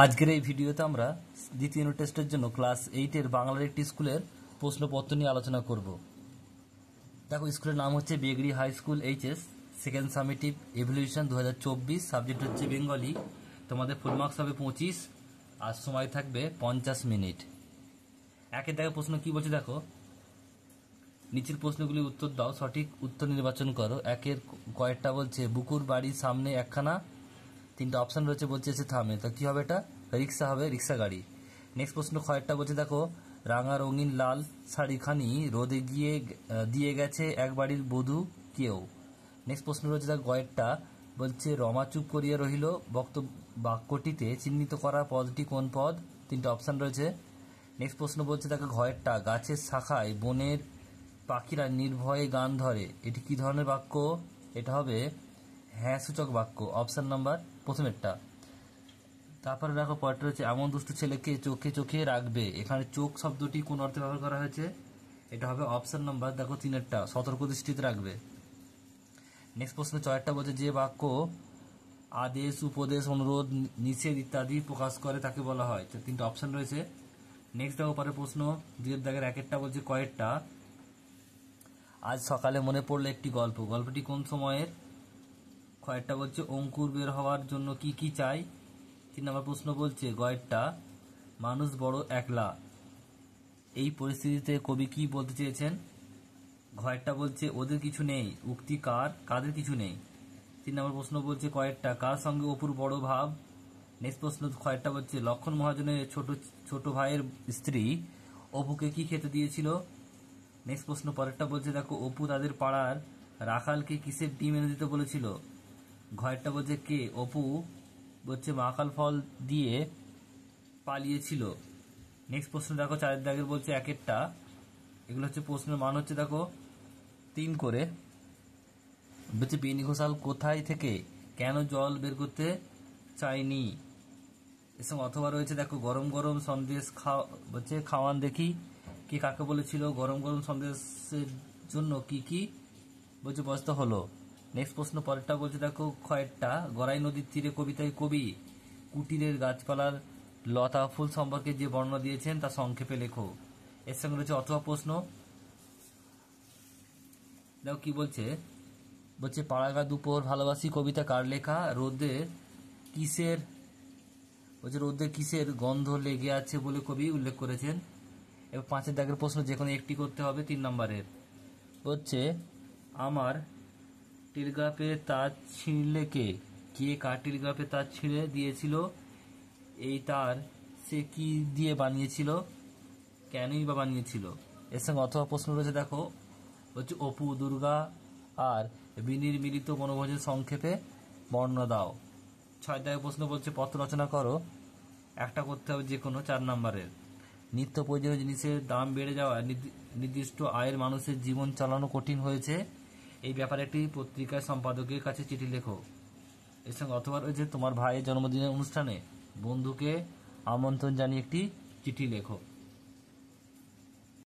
আজকের এই ভিডিওতে আমরা দ্বিতীয় ইউনিট টেস্টের জন্য ক্লাস 8 বাংলার একটি স্কুলের প্রশ্নপত্র নিয়ে আলোচনা করব। দেখো, স্কুলের নাম হচ্ছে Begri high school HS, second summative evaluation 2024। Subject হচ্ছে বেঙ্গলি। তোমাদের ফুল মার্কস হবে 25 আর সময় থাকবে 50 মিনিট। একের দেখো প্রশ্ন কি বলছে, দেখো নিচের প্রশ্নগুলির উত্তর দাও, সঠিক উত্তর নির্বাচন করো। একের কয়েকটা বলছে বুকুর বাড়ির সামনে একখানা, তিনটা অপশন রয়েছে, বলছে এসে থামে, তো কি হবে? এটা রিক্সা হবে, রিক্সা গাড়ি। নেক্সট প্রশ্ন কয়েকটা বলছে, দেখো রাঙা রঙিন লাল শাড়িখানি রোদে গিয়ে দিয়ে গেছে এক বাড়ির বধূ কেউ। নেক্সট প্রশ্ন রয়েছে, দেখো গয়েরটা বলছে রমা চুপ করিয়া রহিল, বাক্যটিতে চিহ্নিত করা পদটি কোন পদ? তিনটা অপশন রয়েছে। নেক্সট প্রশ্ন বলছে, দেখো ঘয়েরটা গাছের শাখায় বনের পাখিরা নির্ভয়ে গান ধরে, এটি কি ধরনের বাক্য? এটা হবে হ্যাঁ সূচক বাক্য, অপশন নাম্বার প্রথমেরটা। তারপরে দেখো পরেরটা রয়েছে এমন দুষ্ট ছেলেকে চোখে চোখে রাখবে, এখানে চোখ শব্দটি কোন অর্থে ব্যবহার করা হয়েছে? এটা হবে অপশন নাম্বার দেখো তিনেরটা, সতর্ক দৃষ্টিতে রাখবে। নেক্সট প্রশ্ন ছয়েরটা বলছে যে বাক্য আদেশ উপদেশ অনুরোধ নিষেধ ইত্যাদি প্রকাশ করে তাকে বলা হয়, তো তিনটা অপশন রয়েছে। নেক্সট দেখো পরের প্রশ্ন দুইয়ের দাগের একেরটা বলছে কয়েকটা আজ সকালে মনে পড়লো একটি গল্প, গল্পটি কোন সময়ের? কয়েকটা বলছে অঙ্কুর বের হওয়ার জন্য কি কি চাই। তিন নম্বর প্রশ্ন বলছে গয়েরটা মানুষ বড় একলা, এই পরিস্থিতিতে কবি কি বলতে চেয়েছেন? ঘয়েরটা বলছে ওদের কিছু নেই, উক্তি কাদের কিছু নেই। তিন নম্বর প্রশ্ন বলছে কয়েকটা কার সঙ্গে অপুর বড় ভাব। নেক্সট প্রশ্ন কয়েকটা বলছে লক্ষণ মহাজনের ছোট ভাইয়ের স্ত্রী অপুকে কি খেতে দিয়েছিল। নেক্সট প্রশ্ন পরেরটা বলছে দেখো অপু তাদের পাড়ার রাখালকে কিসের ডিম এনে দিতে বলেছিল। ঘরেরটা বলছে কে অপু বলছে মাকাল ফল দিয়ে পালিয়েছিল। নেক্সট প্রশ্ন দেখো চারের দাগের বলছে একেরটা, এগুলো হচ্ছে প্রশ্নের মান হচ্ছে দেখো 3 করে। বলছে বেনি ঘোষাল কোথায় থেকে কেন জল বের করতে চায়নি। এর সঙ্গে অথবা রয়েছে দেখো গরম গরম সন্দেশ বলছে খাওয়ান দেখি, কি কাকে বলেছিল? গরম গরম সন্দেশের জন্য কি কি বলছে বস্তা হলো। নেক্সট প্রশ্ন পরেরটা বলছে দেখো কয়েকটা গড়াই নদীর তীরে কবিতায় কবি কুটিরের গাছপালার লতা ফুল সম্পর্কে যে বর্ণনা দিয়েছেন তা সংক্ষেপে লেখো। এর সঙ্গে রয়েছে অথবা প্রশ্ন, দেখো কি বলছে, বলছে পাড়াগা দুপুর ভালোবাসি কবিতা কার লেখা? রোদে কিসের গন্ধ লেগে আছে বলে কবি উল্লেখ করেছেন। এবার 5-এর দাগের প্রশ্ন যে কোনো একটি করতে হবে 3 নম্বরের। হচ্ছে আমার টেলিগ্রাফে তার ছিঁড়লে কে কার টেলিগ্রাফে তার ছিঁড়ে দিয়েছিল? এই তার সে কি দিয়ে বানিয়েছিল, কেনই বা বানিয়েছিল। এর সঙ্গে অথবা প্রশ্ন রয়েছে দেখো হচ্ছে অপু দুর্গা আর বিনির মিলিত বনভোজের সংক্ষেপে বর্ণনা দাও। 6 দাগের প্রশ্ন বলছে পত্র রচনা করো, একটা করতে হবে যে কোনো 4 নম্বরের। নিত্য প্রয়োজনীয় জিনিসের দাম বেড়ে যাওয়া নির্দিষ্ট আয়ের মানুষের জীবন চালানো কঠিন হয়েছে, এই ব্যাপারে একটি পত্রিকার সম্পাদকের কাছে চিঠি লেখো। এর সঙ্গে অথবা রয়েছে তোমার ভাইয়ের জন্মদিনের অনুষ্ঠানে বন্ধুকে আমন্ত্রণ জানিয়ে একটি চিঠি লেখো।